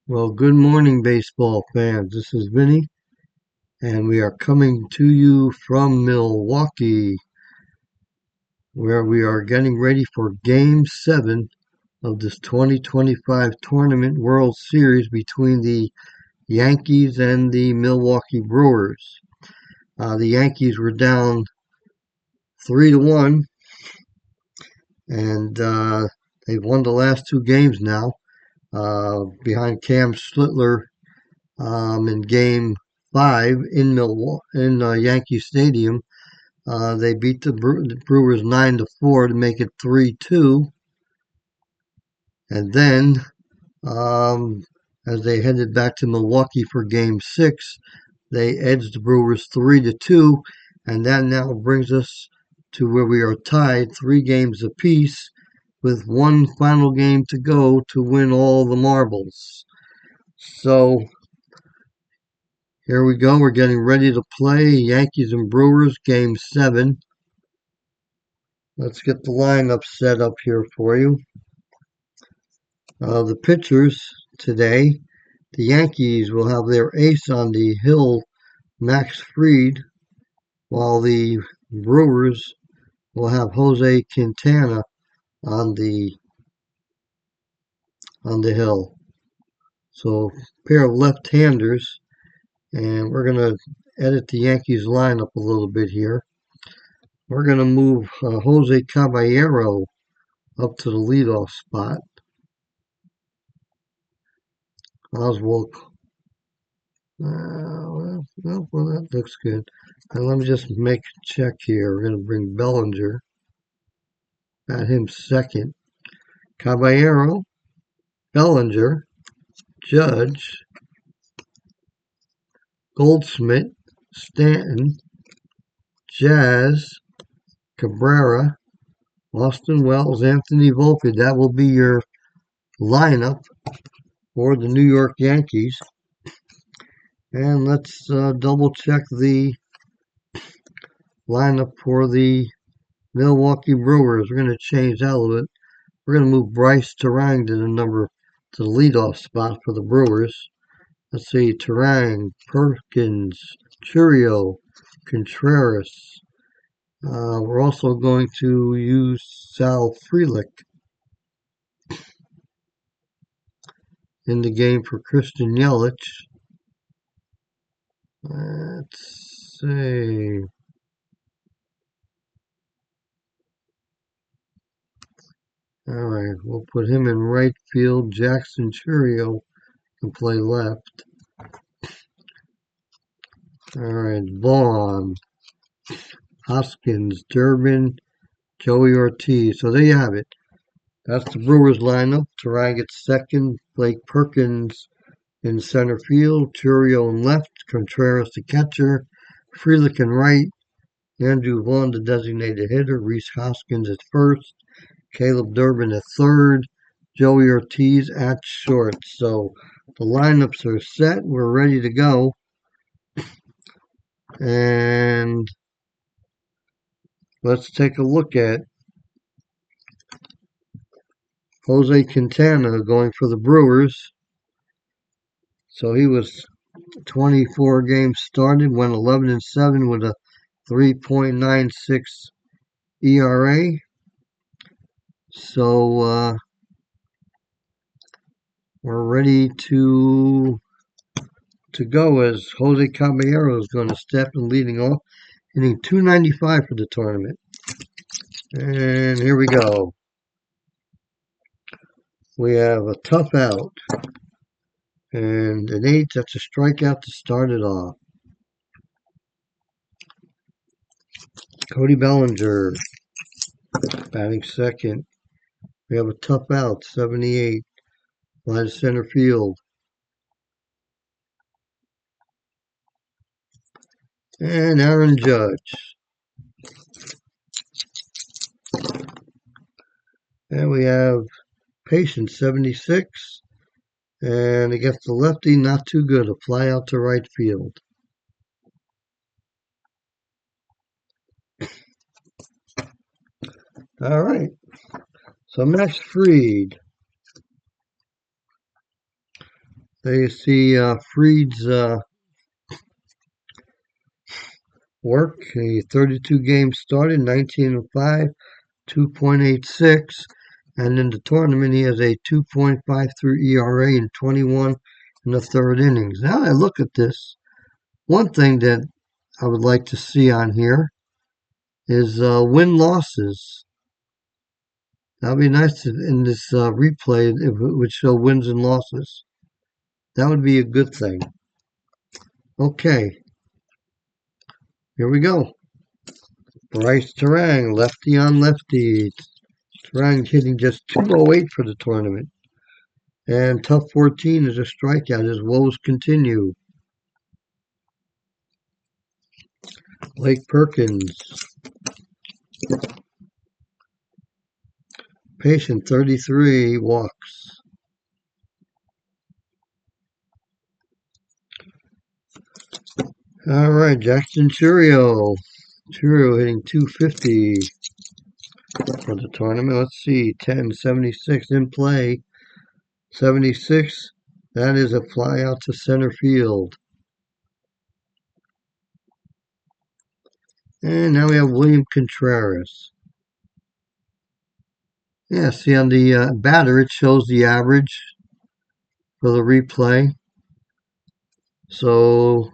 Well, good morning, baseball fans. This is Vinny, and we are coming to you from Milwaukee, where we are getting ready for Game 7 of this 2025 Tournament World Series between the Yankees and the Milwaukee Brewers. The Yankees were down 3-1, and they've won the last two games now, behind Cam Schlittler in Game 5 in Yankee Stadium. They beat the Brewers 9-4 to make it 3-2, and then um, as they headed back to Milwaukee for Game 6, they edged the Brewers 3-2, and that now brings us to where we are tied 3 games apiece, with one final game to go to win all the marbles. So here we go. We're getting ready to play Yankees and Brewers Game 7. Let's get the lineup set up here for you. The pitchers today, the Yankees will have their ace on the hill, Max Fried, while the Brewers will have Jose Quintana on the hill. So pair of left-handers, and we're going to edit the Yankees lineup a little bit here. We're going to move Jose Caballero up to the leadoff spot. Oswald, well, that looks good. And let me just make a check here. We're going to bring Bellinger. Got him second. Caballero, Bellinger, Judge, Goldschmidt, Stanton, Jazz, Cabrera, Austin Wells, Anthony Volpe. That will be your lineup for the New York Yankees. And let's double check the lineup for the Milwaukee Brewers. We're going to change that a little bit. We're going to move Bryce Terang to the leadoff spot for the Brewers. Let's see, Terang, Perkins, Churio, Contreras. We're also going to use Sal Frelick in the game for Christian Yelich. Let's see. All right, we'll put him in right field. Jackson Churio can play left. All right, Vaughn, Hoskins, Durbin, Joey Ortiz. So there you have it. That's the Brewers lineup. Terang at second, Blake Perkins in center field, Churio in left, Contreras the catcher, Frelick in right, Andrew Vaughn the designated hitter, Rhys Hoskins at first, Caleb Durbin at third, Joey Ortiz at short. So the lineups are set. We're ready to go. And let's take a look at Jose Quintana going for the Brewers. So he was 24 games started, went 11-7 with a 3.96 ERA. So we're ready to go, as Jose Caballero is going to step in leading off, hitting .295 for the tournament. And here we go. We have a tough out. And an 8, that's a strikeout to start it off. Cody Bellinger batting second. We have a tough out, 78, line center field. And Aaron Judge. And we have Patience, 76. And against the lefty, not too good. A fly out to right field. All right. So Max Fried. There you see Freed's work. A 32 games started, 1905, 2.86. And in the tournament, he has a 2.53 ERA and 21 in the third innings. Now I look at this. One thing that I would like to see on here is win losses. That would be nice in this replay if it would show wins and losses. That would be a good thing. Okay, here we go. Bryce Terang, lefty on lefty. Terang hitting just 208 for the tournament. And tough 14 is a strikeout. His woes continue. Blake Perkins, patient 33 walks. All right, Jackson Churio. Churio hitting 250 for the tournament. Let's see, 10-76 in play. 76, that is a fly out to center field. And now we have William Contreras. Yeah, see on the batter, it shows the average for the replay. So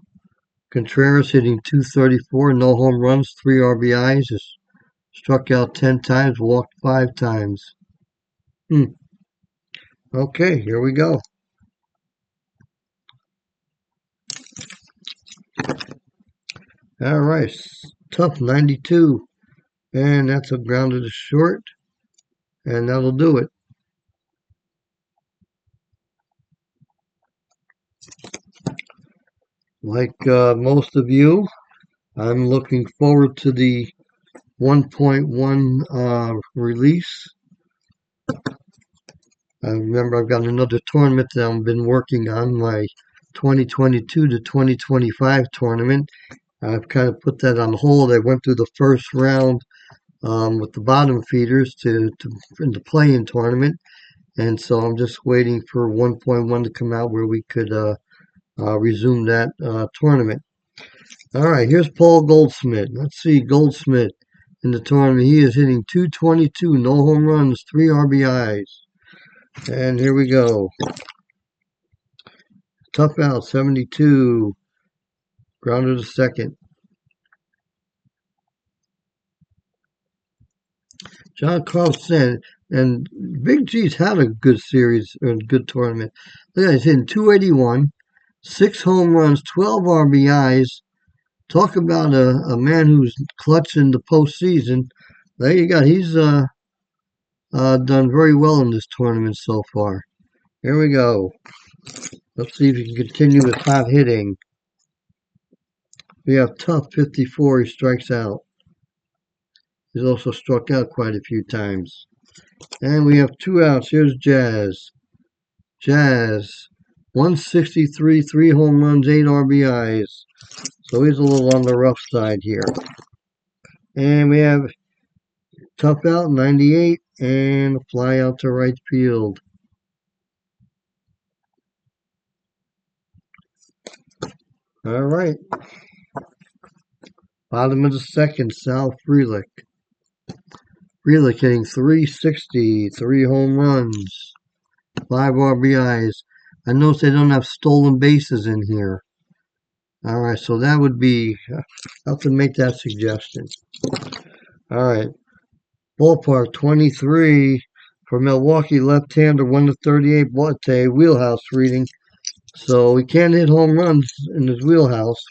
Contreras hitting 234, no home runs, 3 RBIs, has struck out 10 times, walked 5 times. Okay, here we go. All right, tough 92. And that's a grounded to short. And that'll do it. Like most of you, I'm looking forward to the 1.1 release. I remember I've got another tournament that I've been working on, my 2022 to 2025 tournament. I've kind of put that on hold. I went through the first round with the bottom feeders in the play-in tournament, and so I'm just waiting for 1.1 to come out where we could resume that tournament. All right, here's Paul Goldschmidt. Let's see, Goldschmidt in the tournament. He is hitting 222, no home runs, 3 RBIs. And here we go. Tough out, 72. Grounded to second. John Carlson and Big G's had a good series or a good tournament. Look at that, he's hitting 281, 6 home runs, 12 RBIs. Talk about a man who's clutch in the postseason. There you go. He's done very well in this tournament so far. Here we go. Let's see if he can continue with hot hitting. We have tough 54. He strikes out. He's also struck out quite a few times. And we have 2 outs. Here's Jazz. Jazz, 163, 3 home runs, 8 RBIs. So he's a little on the rough side here. And we have tough out, 98, and a fly out to right field. All right. Bottom of the second, Sal Frelick. Frelick hitting 360, 3 home runs, 5 RBIs. I notice they don't have stolen bases in here. All right, so that would be, I'll have to make that suggestion. All right. Ballpark 23 for Milwaukee, left-hander, 1-38, wheelhouse reading. So he can't hit home runs in his wheelhouse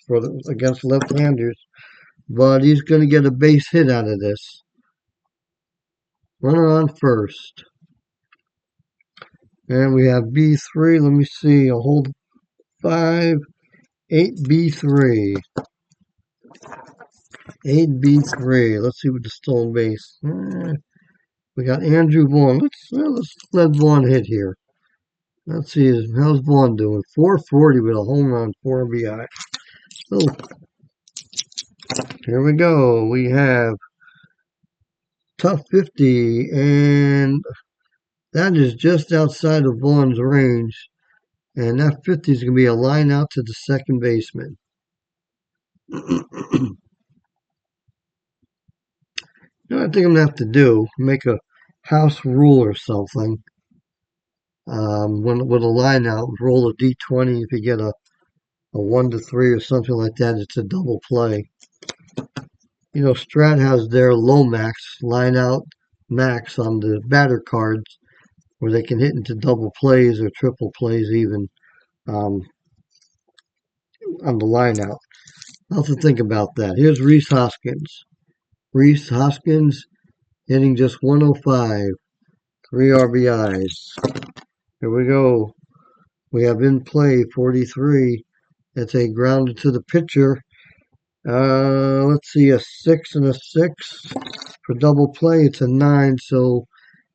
against left-handers, but he's going to get a base hit out of this. Runner on first. And we have B3. Let me see. I'll hold 5, 8B3. 8B3. Let's see what the stolen base. We got Andrew Vaughn. Let's let Vaughn hit here. Let's see. How's Vaughn doing? 440 with a home run, 4 RBI. Oh, here we go. We have tough 50, and that is just outside of Vaughn's range. And that 50 is going to be a line out to the second baseman. You know what I think I'm going to have to do? Make a house rule or something. With a line out, roll a d20. If you get a 1 to 3 or something like that, it's a double play. You know, Strat has their low max, line out max on the batter cards where they can hit into double plays or triple plays even um, on the line out. I'll have to think about that. Here's Rhys Hoskins. Rhys Hoskins hitting just 105, 3 RBIs. Here we go. We have in play 43. It's a grounded to the pitcher. Let's see, a 6 and a 6. For double play, it's a 9, so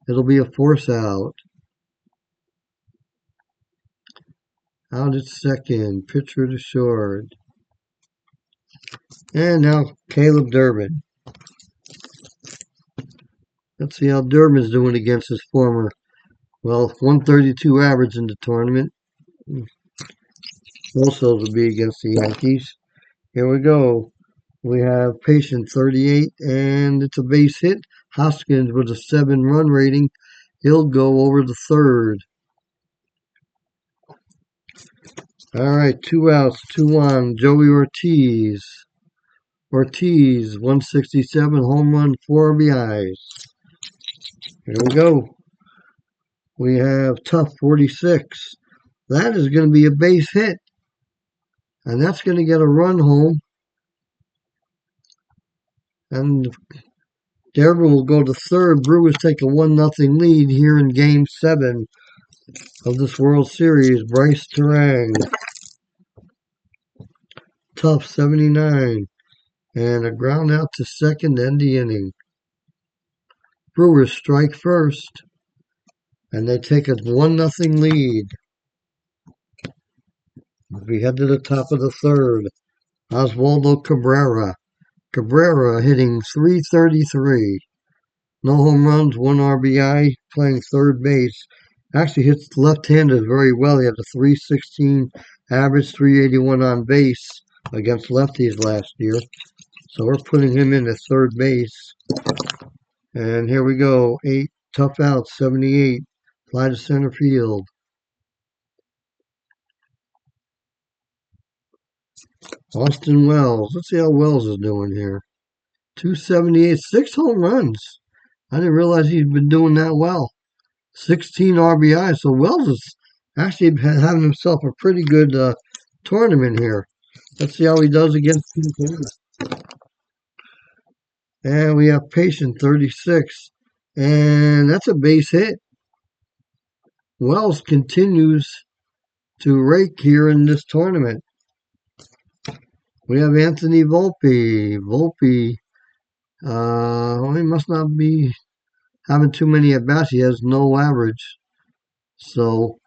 it'll be a force out. Out at second, pitcher to short. And now Caleb Durbin. Let's see how Durbin's doing against his former, 132 average in the tournament. Most of those will be against the Yankees. Here we go. We have Patient 38, and it's a base hit. Hoskins with a 7-run rating. He'll go over the third. All right, 2 outs, 2 on. Joey Ortiz. Ortiz, 167, home run, 4 RBIs. Here we go. We have Tough, 46. That is going to be a base hit. And that's going to get a run home. And Durbin will go to third. Brewers take a 1-0 lead here in Game 7 of this World Series. Bryce Terang. Tough, 79. And a ground out to second, end the inning. Brewers strike first. And they take a 1-0 lead. We head to the top of the third. Oswaldo Cabrera. Cabrera hitting .333. No home runs, 1 RBI, playing third base. Actually hits left-handed very well. He had a .316 average, .381 on base against lefties last year. So we're putting him in at third base. And here we go. 8 tough outs, 78. Fly to center field. Austin Wells. Let's see how Wells is doing here. 278, 6 home runs. I didn't realize he'd been doing that well. 16 RBI. So Wells is actually having himself a pretty good tournament here. Let's see how he does against Quintana. And we have Patient 36. And that's a base hit. Wells continues to rake here in this tournament. We have Anthony Volpe. Volpe, he must not be having too many at-bats. He has no average. So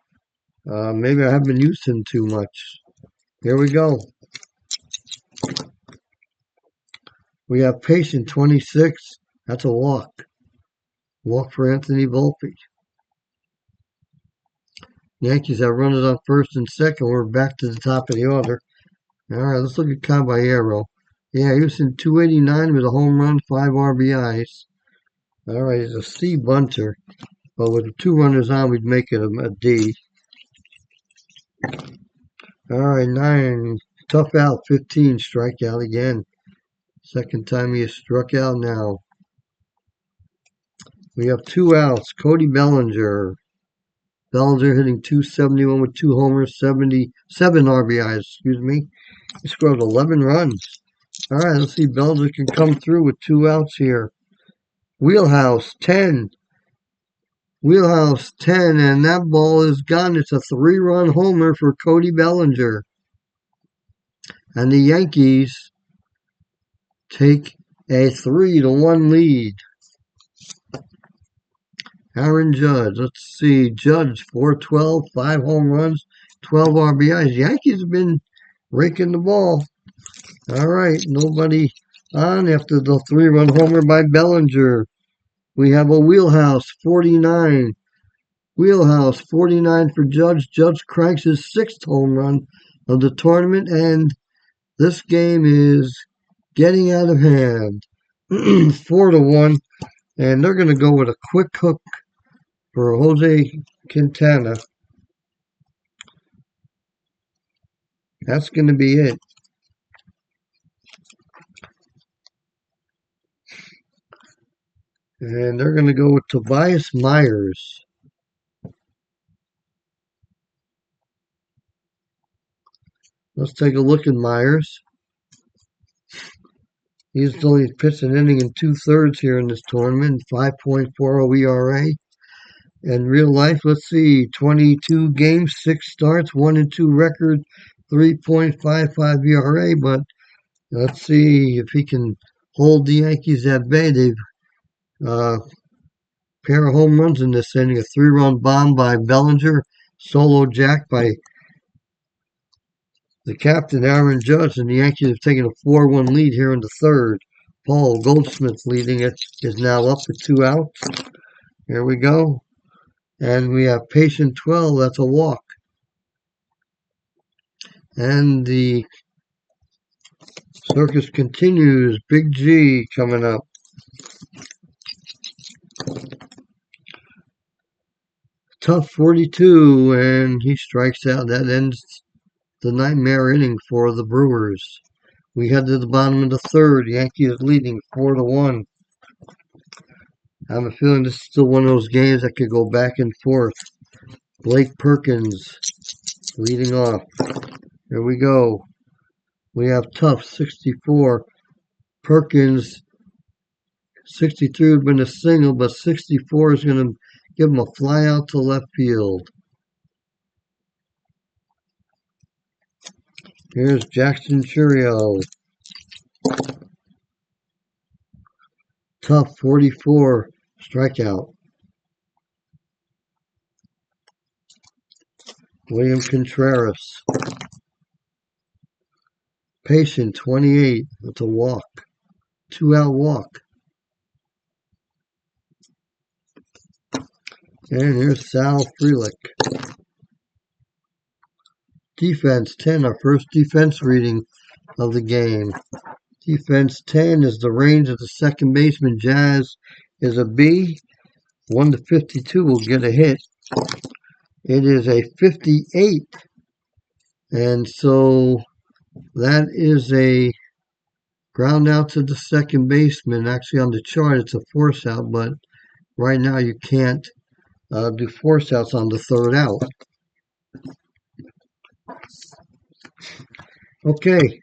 maybe I haven't used him too much. Here we go. We have Patient 26. That's a walk. Walk for Anthony Volpe. Yankees have runners on first and second. We're back to the top of the order. All right, let's look at Caballero. Yeah, he was in 289 with a home run, 5 RBIs. All right, he's a C bunter. But with 2 runners on, we'd make it a D. All right, 9. Tough out, 15. Strikeout again. Second time he has struck out now. We have 2 outs. Cody Bellinger. Bellinger hitting .271 with 2 homers, 77 RBIs, He scored 11 runs. All right, let's see if Bellinger can come through with 2 outs here. Wheelhouse, 10. Wheelhouse, 10, and that ball is gone. It's a 3-run homer for Cody Bellinger. And the Yankees take a 3-1 lead. Aaron Judge, let's see. Judge, 412, 5 home runs, 12 RBIs. Yankees have been raking the ball. All right, nobody on after the 3-run homer by Bellinger. We have a Wheelhouse, 49. Wheelhouse, 49 for Judge. Judge cranks his sixth home run of the tournament, and this game is getting out of hand. 4-1, and they're going to go with a quick hook for Jose Quintana. That's going to be it. And they're going to go with Tobias Myers. Let's take a look at Myers. He's only pitched an inning in 2/3 here in this tournament, 5.40 ERA. In real life, let's see, 22 games, 6 starts, 1-2 record, 3.55 ERA. But let's see if he can hold the Yankees at bay. They've pair of home runs in this inning, a 3-run bomb by Bellinger, solo jack by the captain, Aaron Judge, and the Yankees have taken a 4-1 lead here in the third. Paul Goldschmidt leading it is now up with 2 outs. Here we go. And we have patient 12. That's a walk. And the circus continues. Big G coming up. Tough 42, and he strikes out. That ends the nightmare inning for the Brewers. We head to the bottom of the third. Yankees leading 4-1. I have a feeling this is still one of those games that could go back and forth. Blake Perkins leading off. Here we go. We have Tough 64. Perkins 63 would have been a single, but 64 is going to give him a fly out to left field. Here's Jackson Churio. Tough 44 strikeout. William Contreras. Patient 28 with a walk. 2-out walk. And here's Sal Frelick. Defense 10, our first defense reading of the game. Defense 10 is the range of the second baseman. Jazz is a B. 1-52 will get a hit. It is a 58. And so that is a ground out to the second baseman. Actually, on the chart, it's a force out, but right now you can't do force outs on the third out. Okay,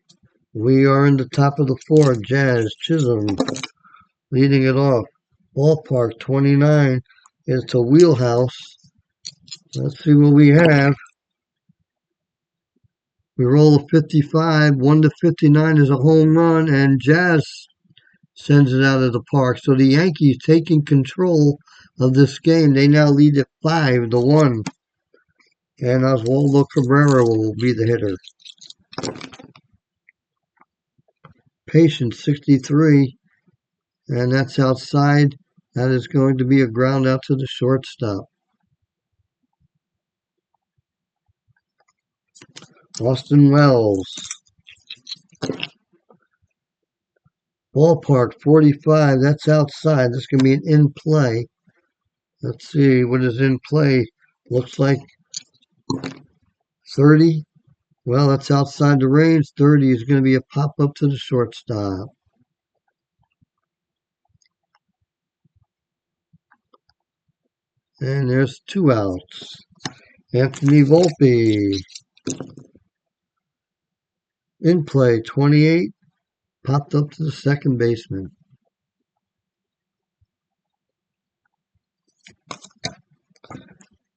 we are in the top of the fourth. Jazz Chisholm leading it off. Ballpark 29 is to Wheelhouse. Let's see what we have. We roll a 55. 1-59 is a home run, and Jazz sends it out of the park. So the Yankees taking control of this game. They now lead at 5-1. And Oswaldo Cabrera will be the hitter. Patient 63. And that's outside. That is going to be a ground out to the shortstop. Austin Wells. Ballpark 45. That's outside. This is going to be an in play. Let's see what is in play. Looks like 30. Well, that's outside the range. 30 is going to be a pop up to the shortstop. And there's 2 outs. Anthony Volpe. In play, 28. Popped up to the second baseman.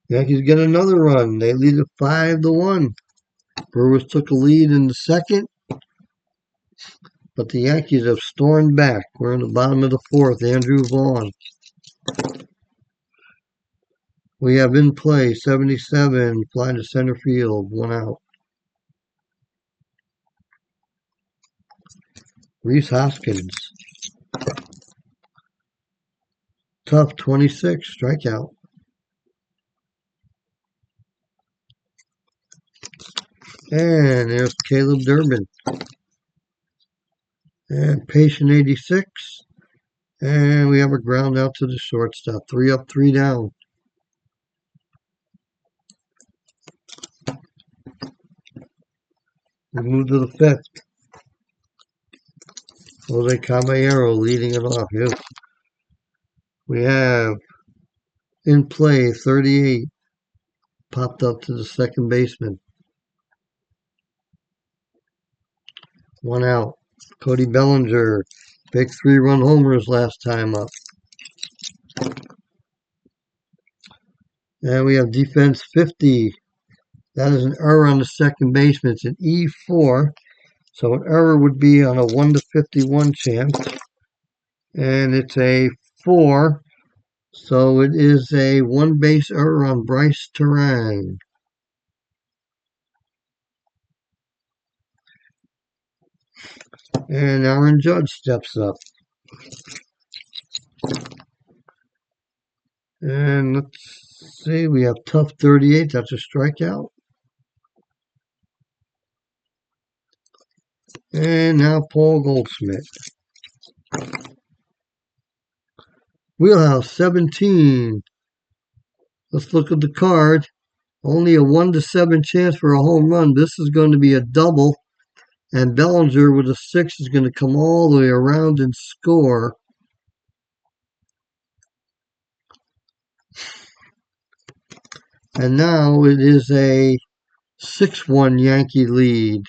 Yankees get another run. They lead it 5-1. Brewers took a lead in the second, but the Yankees have stormed back. We're in the bottom of the fourth. Andrew Vaughn. We have in play 77, fly to center field, 1 out. Rhys Hoskins. Tough 26, strikeout. And there's Caleb Durbin. And Patient 86. And we have a ground out to the shortstop. 3 up, 3 down. We move to the 5th. Jose Caballero leading it off. Yes. We have in play 38. Popped up to the second baseman. 1 out. Cody Bellinger. Big 3-run homers last time up. And we have defense 50. That is an error on the second baseman. It's an E4. So an error would be on a 1 to 51 chance. And it's a 4. So it is a 1 base error on Bryce Terang. And Aaron Judge steps up. And let's see, we have tough 38. That's a strikeout. And now Paul Goldschmidt. Wheelhouse 17. Let's look at the card. Only a 1 to 7 chance for a home run. This is going to be a double. And Bellinger with a 6 is going to come all the way around and score. And now it is a 6-1 Yankee lead.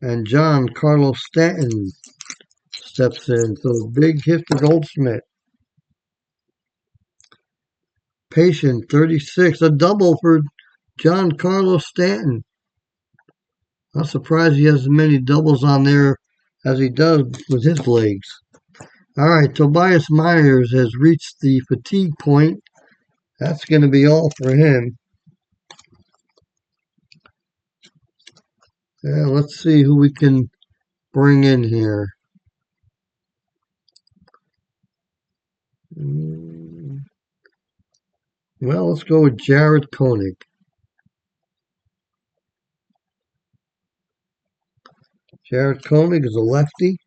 And John Carlos Stanton steps in. So big hit for Goldschmidt. Patient 36. A double for John Carlos Stanton. Not surprised he has as many doubles on there as he does with his legs. All right, Tobias Myers has reached the fatigue point. That's going to be all for him. Let's see who we can bring in here. Well, let's go with Jared Koenig. Jared Koenig is a lefty.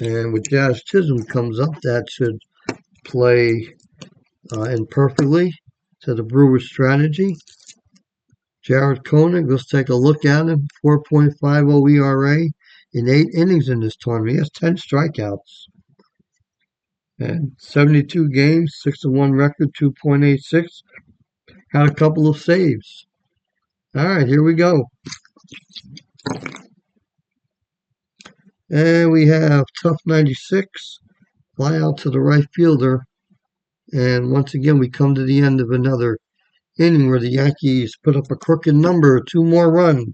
And with Jazz Chisholm comes up, that should play in perfectly to the Brewers' strategy. Jared Koenig, let's take a look at him. 4.50 ERA in 8 innings in this tournament. He has 10 strikeouts. And 72 games, 6-1 record, 2.86. Had a couple of saves. All right, here we go. And we have Tough 96, fly out to the right fielder. And once again, we come to the end of another inning where the Yankees put up a crooked number, 2 more runs.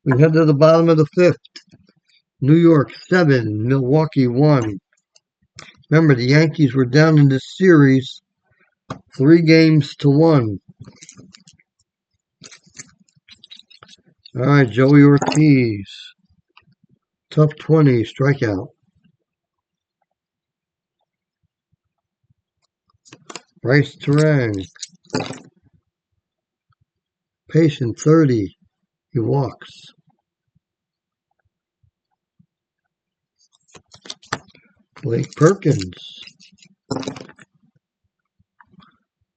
We head to the bottom of the 5th. New York 7, Milwaukee 1. Remember, the Yankees were down in this series 3-1. All right, Joey Ortiz. Tough 20, strikeout. Bryce Terang. Patient 30, he walks. Blake Perkins.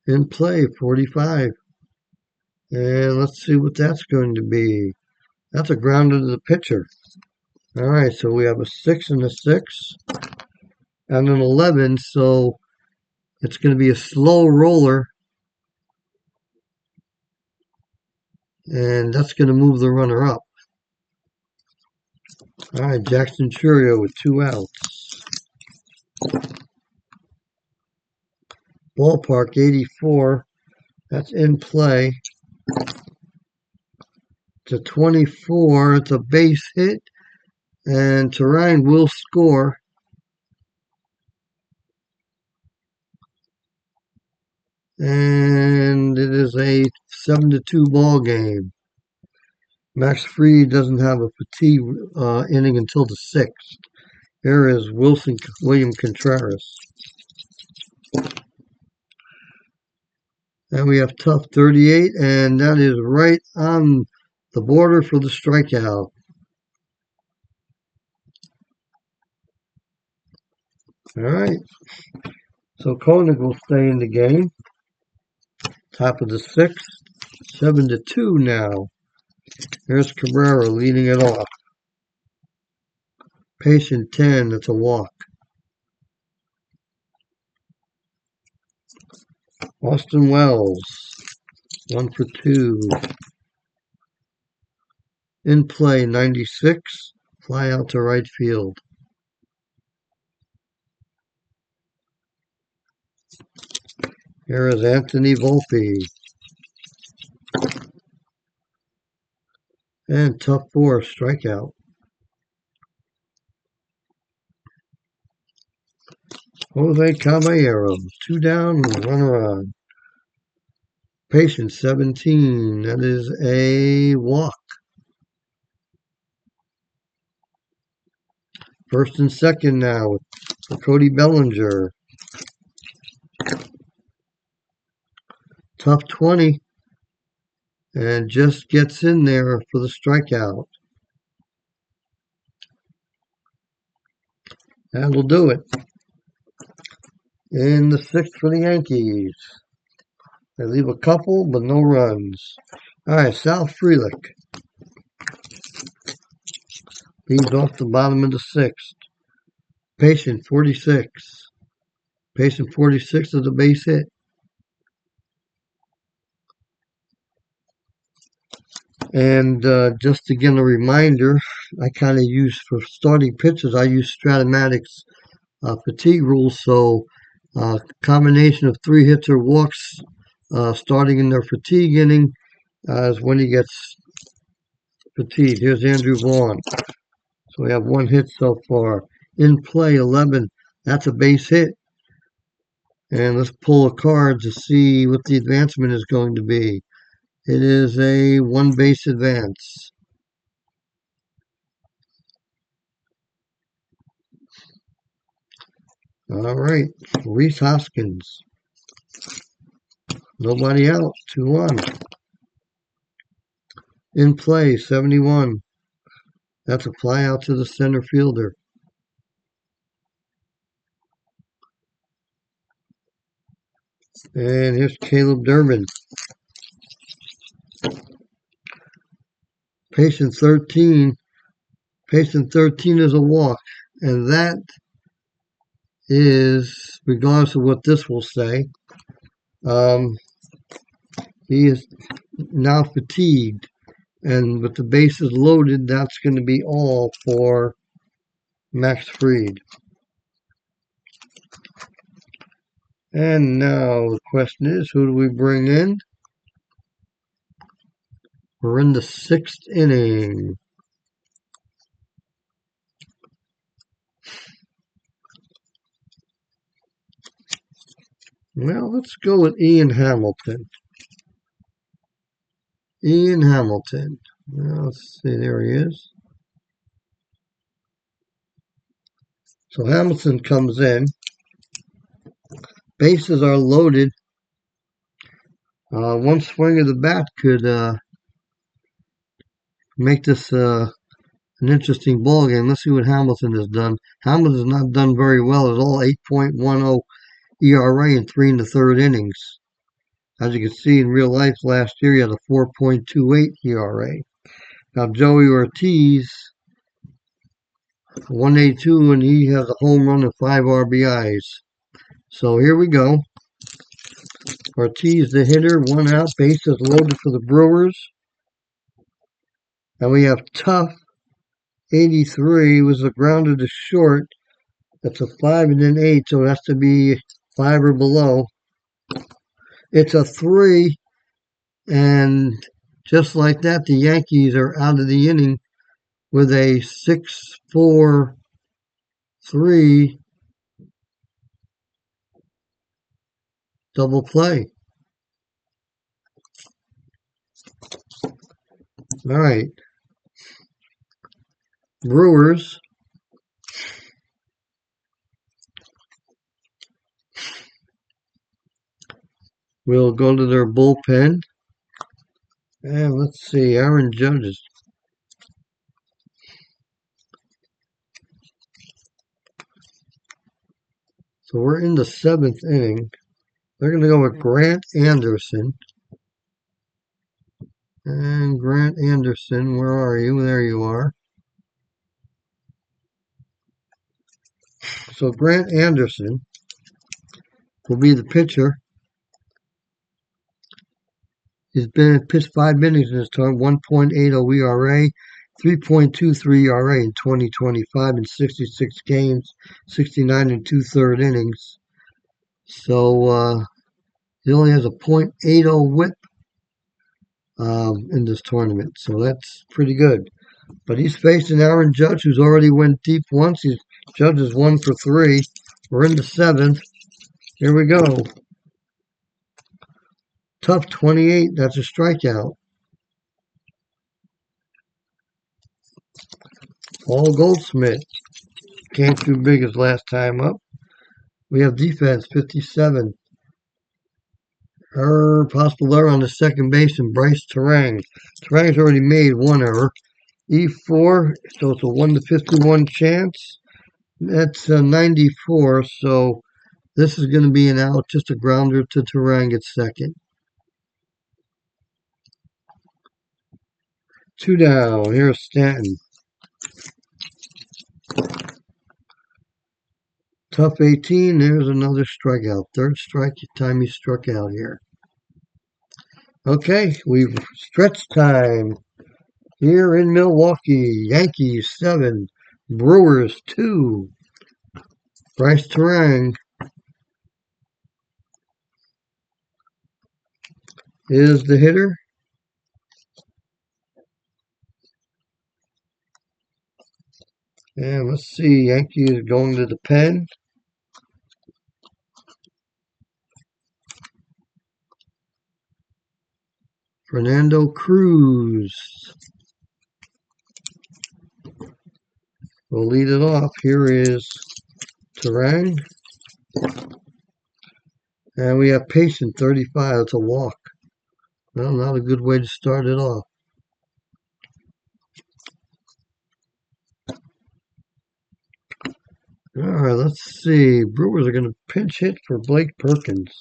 In play, 45. And let's see what that's going to be. That's a ground into the pitcher. All right, so we have a 6 and a 6. And an 11, so it's going to be a slow roller. And that's going to move the runner up. All right, Jackson Churio with 2 outs. Ballpark 84. That's in play. To 24. It's a base hit. And Terang will score. And it is a 7-2 ball game. Max Fried doesn't have a fatigue inning until the 6th. Here is William Contreras. And we have tough 38, and that is right on the border for the strikeout. All right. So Koenig will stay in the game. Top of the sixth. 7-2 now. Here's Cabrera leading it off. Patient 10, it's a walk. Austin Wells, 1-for-2. In play, 96. Fly out to right field. Here is Anthony Volpe. And tough 4, strikeout. Jose Caballero, 2 down, 1 run. Patient 17, that is a walk. First and second now for Cody Bellinger. Tough 20, and just gets in there for the strikeout. That'll do it. In the sixth for the Yankees. They leave a couple, but no runs. All right, Sal Frelick leads off the bottom of the sixth. Patient 46. Patient 46 is a base hit. And just again, a reminder, I kind of use for starting pitchers, I use Stratomatics fatigue rules. So combination of 3 hits or walks starting in their fatigue inning is when he gets fatigued. Here's Andrew Vaughn. So we have 1 hit so far. In play, 11. That's a base hit. And let's pull a card to see what the advancement is going to be. It is a 1 base advance. All right, Rhys Hoskins. Nobody out, 2-1. In play, 71. That's a fly out to the center fielder. And here's Caleb Durbin. Patient 13. Patient 13 is a walk. And that is, regardless of what this will say, he is now fatigued. And with the bases loaded, that's going to be all for Max Fried. And now the question is, who do we bring in? We're in the 6th inning. Well, let's go with Ian Hamilton. Ian Hamilton. Well, let's see, there he is. So Hamilton comes in. Bases are loaded. One swing of the bat could make this an interesting ball game. Let's see what Hamilton has done. Hamilton has not done very well at all. 8.10 ERA in 3 1/3 innings. As you can see in real life, last year he had a 4.28 ERA. Now Joey Ortiz, 182, and he has a home run and 5 RBIs. So here we go. Ortiz the hitter, 1 out, bases loaded for the Brewers. And we have Tough, 83, was a grounder to short. That's a 5 and an 8, so it has to be 5 or below. It's a 3, and just like that, the Yankees are out of the inning with a 6-4-3 double play. All right. Brewers. We'll go to their bullpen. And let's see, Aaron Judge. So we're in the 7th inning. They're going to go with Grant Anderson. And Grant Anderson, where are you? There you are. So Grant Anderson will be the pitcher. He's pitched 5 innings in his time, 1.80 ERA, 3.23 ERA in 2025 in 66 games, 69 and 2/3 innings. So he only has a .80 whip in this tournament, so that's pretty good. But he's facing Aaron Judge, who's already went deep once. Judge is 1 for 3. We're in the 7th. Here we go. Tough 28. That's a strikeout. Paul Goldschmidt came too big his last time up. We have defense 57. Possible error on the second baseman, Bryce Terang. Terang's already made 1 error. E4, so it's a 1 to 51 chance. That's 94, so this is going to be an out, just a grounder to Terang at second. 2 down. Here's Stanton. Tough 18. There's another strikeout. Third strike time he struck out here. Okay, we've stretch time here in Milwaukee. Yankees 7, Brewers 2. Bryce Terang is the hitter. And let's see, Yankees going to the pen. Fernando Cruz will lead it off. Here is Terang. And we have Patient 35. It's a walk. Well, not a good way to start it off. All right, let's see. Brewers are going to pinch hit for Blake Perkins.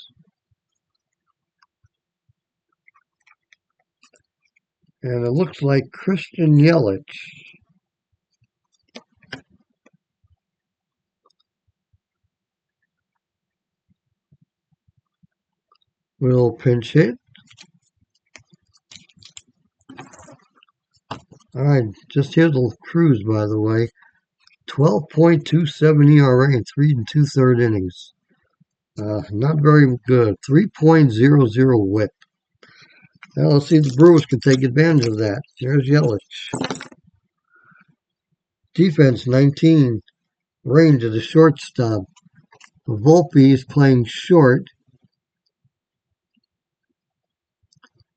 And it looks like Christian Yelich will pinch hit. All right, just here's the Cruz, by the way. 12.27 ERA in 3 2/3 innings. Not very good. 3.00 whip. Now let's see if the Brewers can take advantage of that. There's Yelich. Defense 19. Range of the shortstop. Volpe is playing short.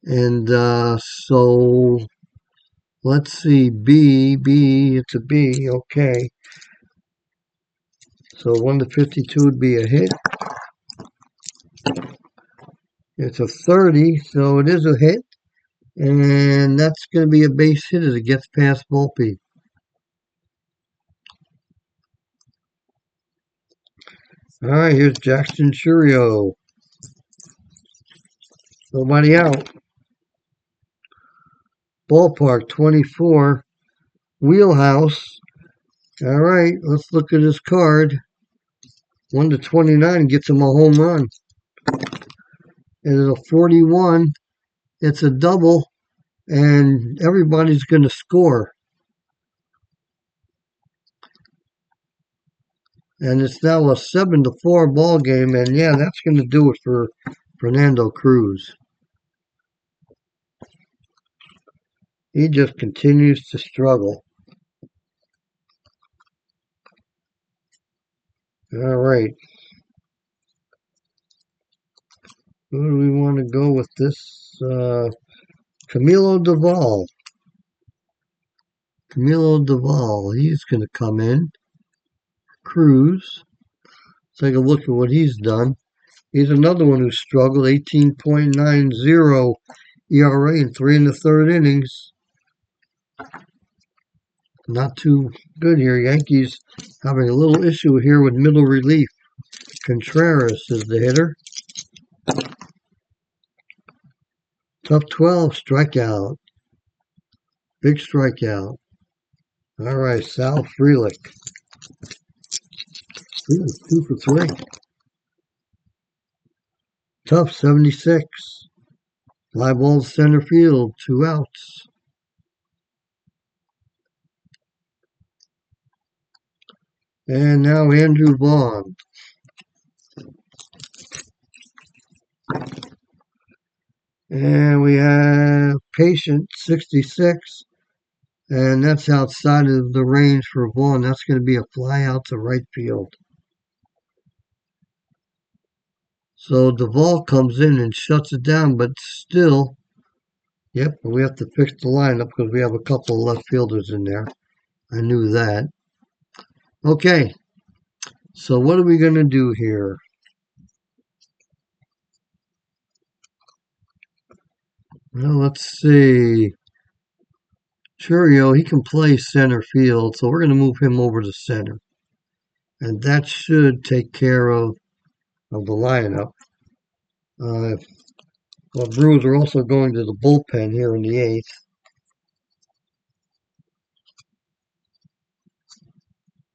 And so let's see. It's a B. Okay. So 1 to 52 would be a hit. It's a 30, so it is a hit. And that's going to be a base hit as it gets past Volpe. All right, here's Jackson Churio. Nobody out. Ballpark 24. Wheelhouse. All right, let's look at his card. 1 to 29 gets him a home run. It is a 41. It's a double, and everybody's going to score. And it's now a 7-4 ball game, and yeah, that's going to do it for Fernando Cruz. He just continues to struggle. All right. Who do we want to go with this? Camilo Doval. He's going to come in. Cruz. Take a look at what he's done. He's another one who struggled. 18.90 ERA in 3 1/3 innings. Not too good here. Yankees having a little issue here with middle relief. Contreras is the hitter. Tough 12, strikeout. Big strikeout. All right, Sal Frelick. Frelick 2 for 3. Tough 76. Fly ball center field, 2 outs. And now Andrew Vaughn. And we have Patient 66. And that's outside of the range for Vaughn. That's going to be a fly out to right field. So Duvall comes in and shuts it down, but still, yep, we have to fix the lineup because we have a couple of left fielders in there. I knew that. Okay, so what are we going to do here? Well, let's see. Churio, he can play center field, so we're going to move him over to center. And that should take care of the lineup. Well, Brewers are also going to the bullpen here in the 8th.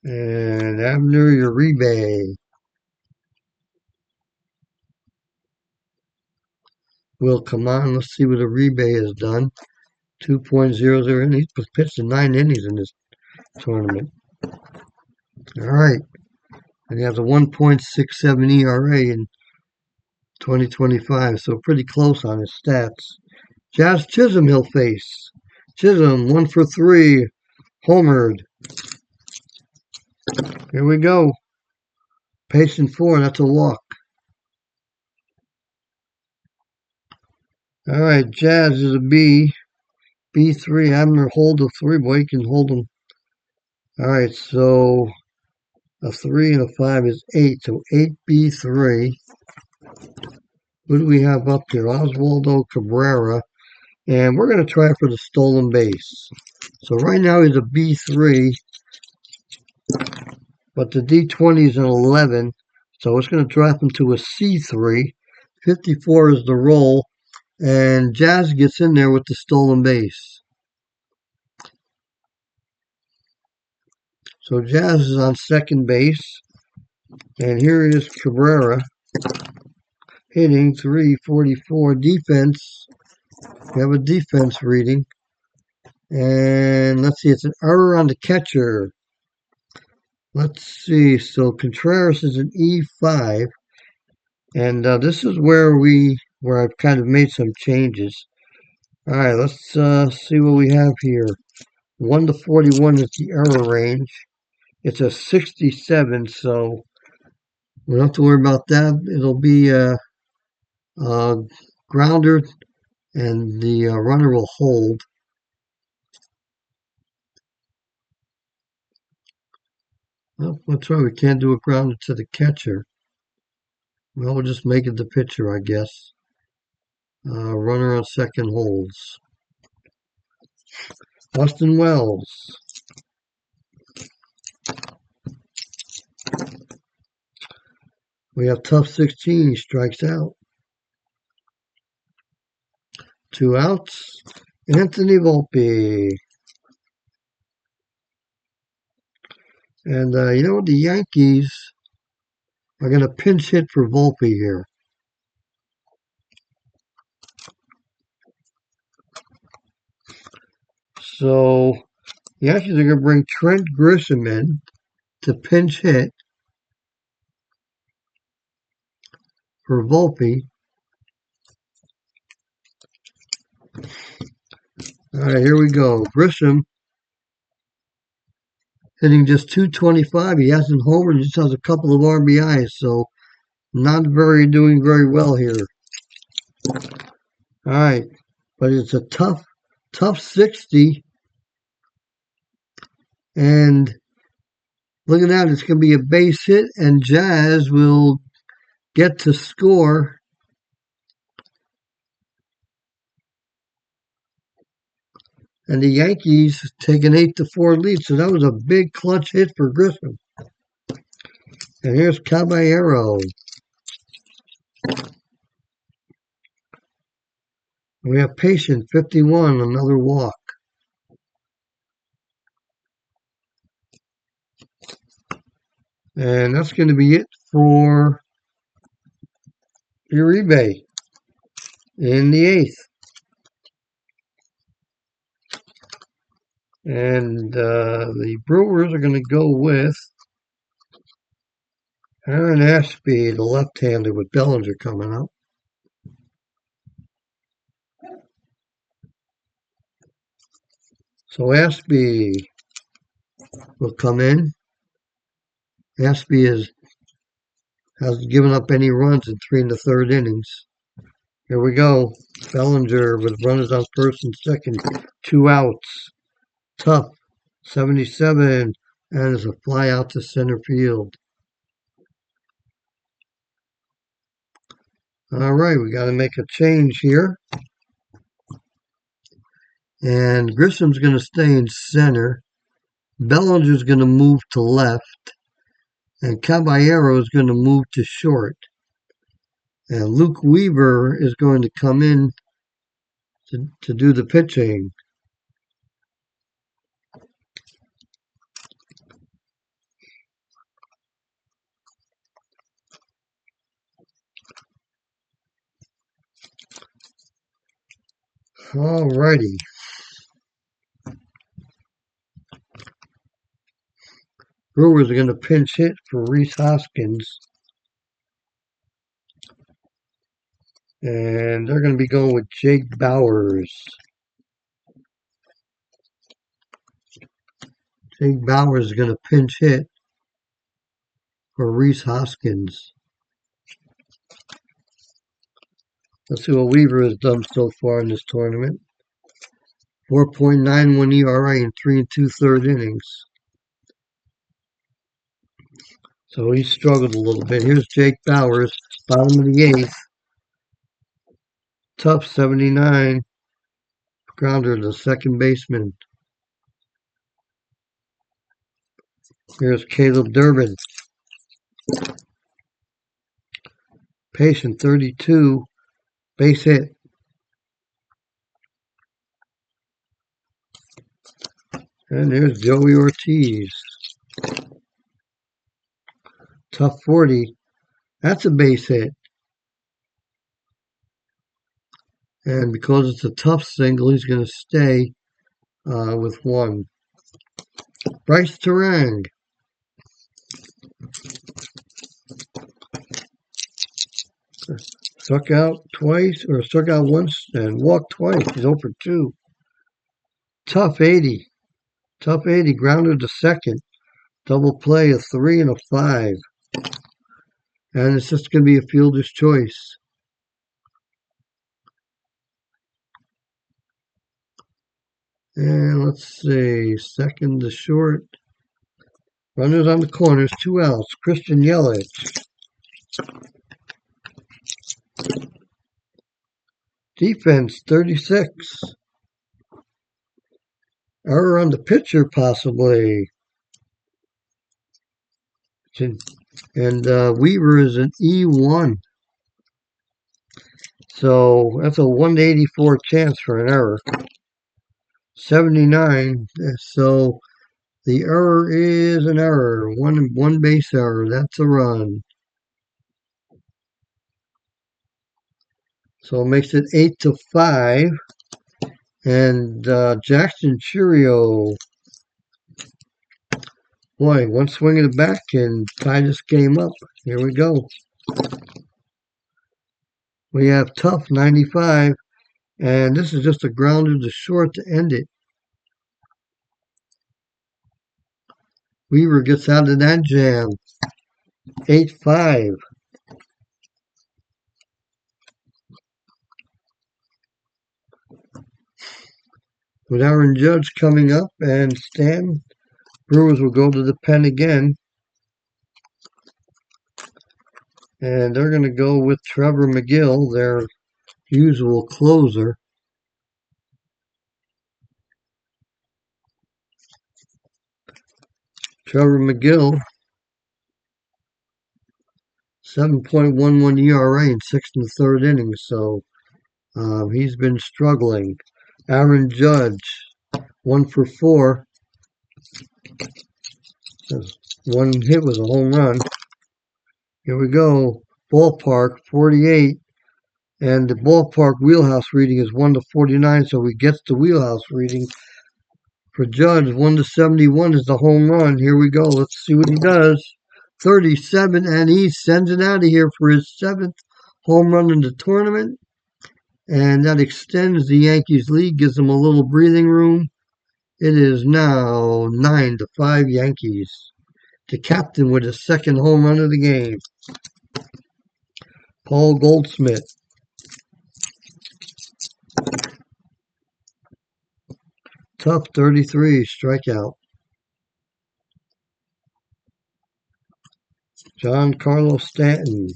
And Abner Uribe will come on. Let's see what Uribe has done. 2.00 innings. He's pitched in 9 innings in this tournament. All right. And he has a 1.67 ERA in 2025, so pretty close on his stats. Jazz Chisholm he'll face. Chisholm, 1 for 3, homered. Here we go. Patient 4, that's a walk. All right, Jazz is a B. B3, Abner hold a 3. Boy, you can hold them. All right, so a 3 and a 5 is 8. So 8B3. Who do we have up here? Oswaldo Cabrera. And we're going to try for the stolen base. So right now he's a B3. But the D20 is an 11. So it's going to drop him to a C3. 54 is the roll. And Jazz gets in there with the stolen base. So Jazz is on second base. And here is Cabrera hitting 344 defense. We have a defense reading. And let's see, it's an error on the catcher. Let's see, so Contreras is an E5. And this is where I've kind of made some changes. All right, let's see what we have here. 1 to 41 is the error range. It's a 67, so we don't have to worry about that. It'll be a grounder, and the runner will hold. Well, that's right. We can't do a grounder to the catcher. Well, we'll just make it the pitcher, I guess. Runner on second holds. Austin Wells. We have tough 16, strikes out. 2 outs. Anthony Volpe. And you know what? The Yankees are going to pinch hit for Volpe here. So the Yankees are going to bring Trent Grisham in to pinch hit for Volpe. All right, here we go. Grisham hitting just 225. He hasn't homered. He just has a couple of RBIs, so not doing very well here. All right, but it's a tough 60. And look at that, it's going to be a base hit, and Jazz will get to score. And the Yankees take an 8-4 lead. So that was a big clutch hit for Grissom. And here's Caballero. We have Patient, 51, another walk. And that's going to be it for Uribe in the 8th. And the Brewers are going to go with Aaron Ashby, the left-hander, with Bellinger coming up. So Ashby will come in. Ashby hasn't given up any runs in 3 1/3 innings. Here we go. Bellinger with runners on first and second. 2 outs. Tough. 77. And it's a fly out to center field. All right, we got to make a change here. And Grissom's going to stay in center. Bellinger's going to move to left. And Caballero is going to move to short. And Luke Weaver is going to come in to do the pitching. All righty. Brewers are going to pinch hit for Rhys Hoskins. And they're going to be going with Jake Bauers. Jake Bauers is going to pinch hit for Rhys Hoskins. Let's see what Weaver has done so far in this tournament. 4.91 ERA in 3 2/3 innings. So he struggled a little bit. Here's Jake Bauers, bottom of the 8th. Tough, 79. Grounder, the second baseman. Here's Caleb Durbin. Patient, 32. Base hit. And there's Joey Ortiz. Tough, 40. That's a base hit. And because it's a tough single, he's going to stay with 1. Bryce Terang. Struck out twice, or struck out once and walked twice. He's 0 for 2. Tough, 80. Tough, 80. Grounder to second. Double play, a 3 and a 5. And it's just going to be a fielder's choice. And let's see, second to short. Runners on the corners, 2 outs. Christian Yelich. Defense, 36. Error on the pitcher, possibly. And Weaver is an E1. So that's a 1 to 84 chance for an error. 79. So the error is an error. One base error. That's a run. So it makes it 8 to 5. And Jackson Churio. Boy, one swing of the bat can tie this game up. Here we go. We have Tough, 95. And this is just a grounder to short to end it. Weaver gets out of that jam. 8-5. With Aaron Judge coming up and Stan, Brewers will go to the pen again. And they're going to go with Trevor McGill, their usual closer. Trevor McGill, 7.11 ERA in 6 1/3 innings, so he's been struggling. Aaron Judge, 1 for 4. One hit was a home run. Here we go. Ballpark, 48. And the ballpark wheelhouse reading is 1/49, so he gets the wheelhouse reading. For Judge, 1/71 is the home run. Here we go. Let's see what he does. 37, and he sends it out of here for his 7th home run in the tournament. And that extends the Yankees lead, gives them a little breathing room. It is now 9-5 Yankees. The captain with his 2nd home run of the game. Paul Goldschmidt. Tough, 33, strikeout. John Carlos Stanton.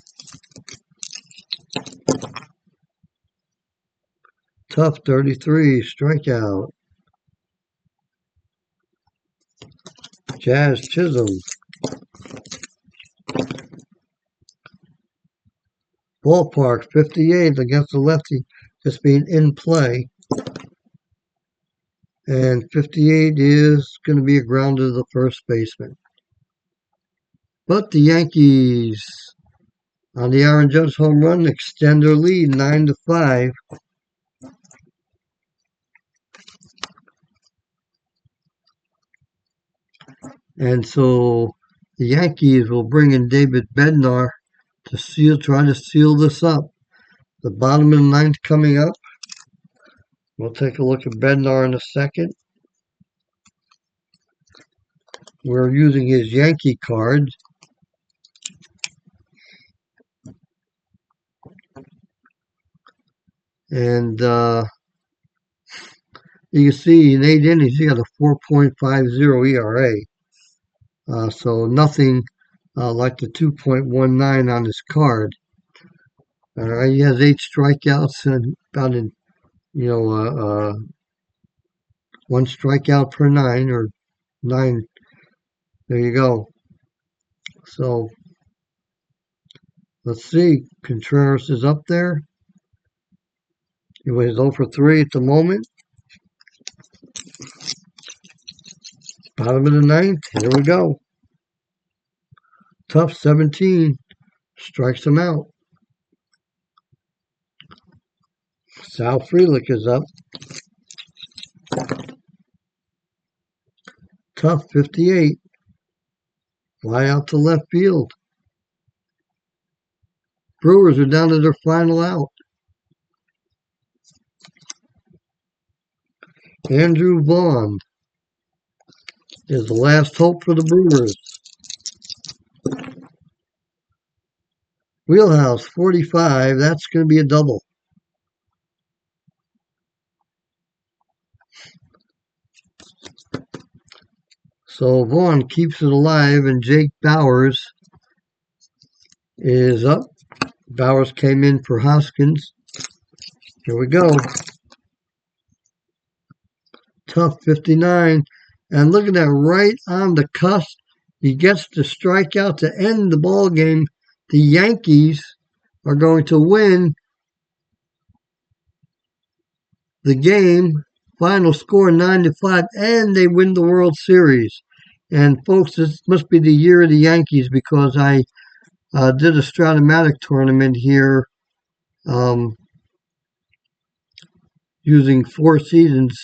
Tough, 33, strikeout. Jazz Chisholm. Ballpark, 58 against the lefty, just being in play. And 58 is going to be a grounder to the first baseman. But the Yankees, on the Aaron Judge home run, extend their lead 9-5. And so the Yankees will bring in David Bednar to try to seal this up. The bottom of the 9th coming up. We'll take a look at Bednar in a second. We're using his Yankee card. And you can see in 8 innings, he got a 4.50 ERA. So nothing like the 2.19 on his card. He has 8 strikeouts and about 1 strikeout per 9 or 9. There you go. So let's see. Contreras is up there. He was 0 for 3 at the moment. Bottom of the 9th. Here we go. Tough, 17. Strikes him out. Sal Frelick is up. Tough, 58. Fly out to left field. Brewers are down to their final out. Andrew Vaughn is the last hope for the Brewers. Wheelhouse, 45. That's going to be a double. So Vaughn keeps it alive, and Jake Bauers is up. Bauers came in for Hoskins. Here we go. Tough, 59. And look at that, right on the cusp. He gets the strikeout to end the ball game. The Yankees are going to win the game. Final score 9-5, and they win the World Series. And folks, this must be the year of the Yankees, because I did a Strat-O-Matic tournament here using 4 seasons,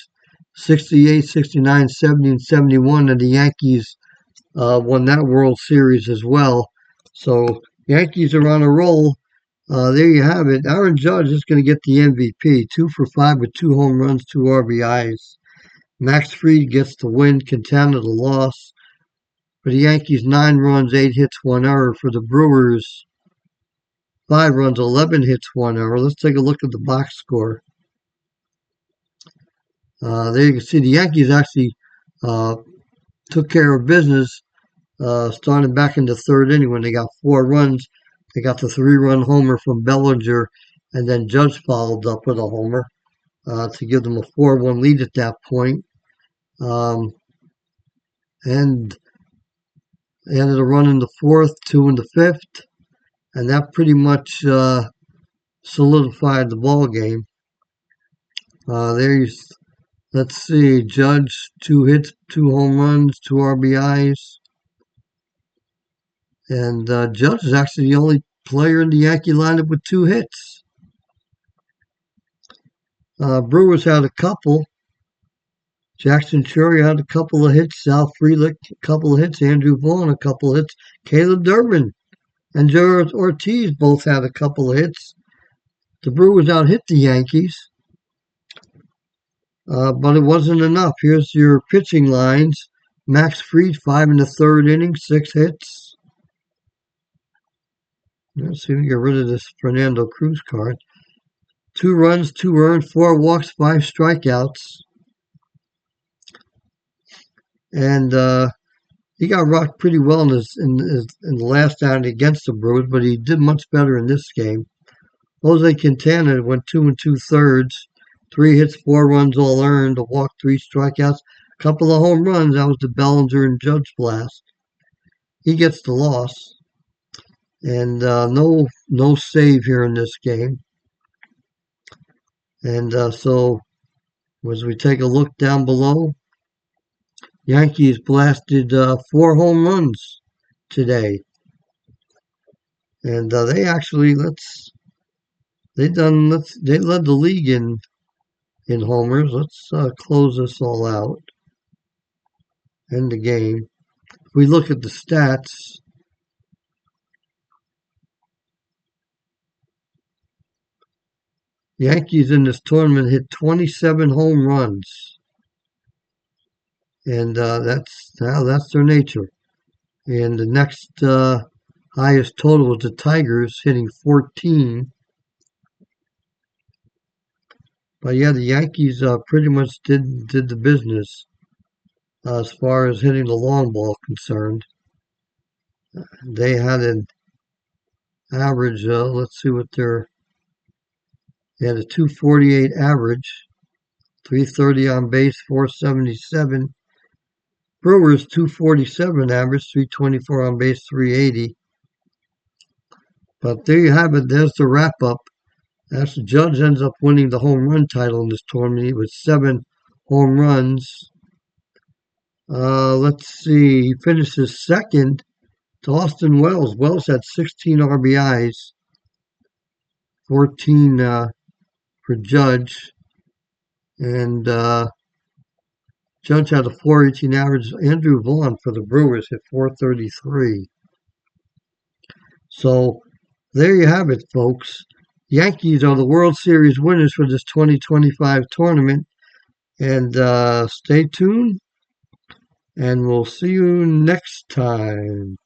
68, 69, 70, and 71, and the Yankees won that World Series as well. So Yankees are on a roll. There you have it. Aaron Judge is going to get the MVP. 2 for 5 with 2 home runs, 2 RBIs. Max Fried gets the win. Quintana the loss. For the Yankees, 9 runs, 8 hits, 1 error. For the Brewers, 5 runs, 11 hits, 1 error. Let's take a look at the box score. There you can see the Yankees actually took care of business starting back in the 3rd inning when they got 4 runs. They got the 3-run homer from Bellinger, and then Judge followed up with a homer to give them a 4-1 lead at that point. And they ended a run in the fourth, 2 in the fifth, and that pretty much solidified the ball game. Let's see, Judge, 2 hits, 2 home runs, 2 RBIs. And Judge is actually the only player in the Yankee lineup with 2 hits. Brewers had a couple. Jackson Chury had a couple of hits. Sal Frelick, a couple of hits. Andrew Vaughn, a couple of hits. Caleb Durbin and Jared Ortiz both had a couple of hits. The Brewers out-hit the Yankees. But it wasn't enough. Here's your pitching lines. Max Fried, 5 in the third inning, 6 hits. Let's see if we can get rid of this Fernando Cruz card. 2 runs, 2 earned, 4 walks, 5 strikeouts. And he got rocked pretty well in the last outing against the Brewers, but he did much better in this game. Jose Quintana went 2 2/3, 3 hits, 4 runs all earned, a walk, 3 strikeouts, a couple of home runs. That was the Bellinger and Judge blast. He gets the loss, and no save here in this game. And so as we take a look down below, Yankees blasted 4 home runs today, and they actually they led the league in homers. Let's close this all out. End the game. If we look at the stats, Yankees in this tournament hit 27 home runs, and that's their nature. And the next highest total was the Tigers, hitting 14. But yeah, the Yankees pretty much did the business as far as hitting the long ball concerned. They had an average. Let's see what they had a 248 average, 330 on base, 477. Brewers 247 average, 324 on base, 380. But there you have it. There's the wrap up. As the Judge ends up winning the home run title in this tournament with 7 home runs. Let's see. He finishes second to Austin Wells. Wells had 16 RBIs, 14 for Judge, and Judge had a 418 average. Andrew Vaughn for the Brewers hit 433. So there you have it, folks. Yankees are the World Series winners for this 2025 tournament. And stay tuned, and we'll see you next time.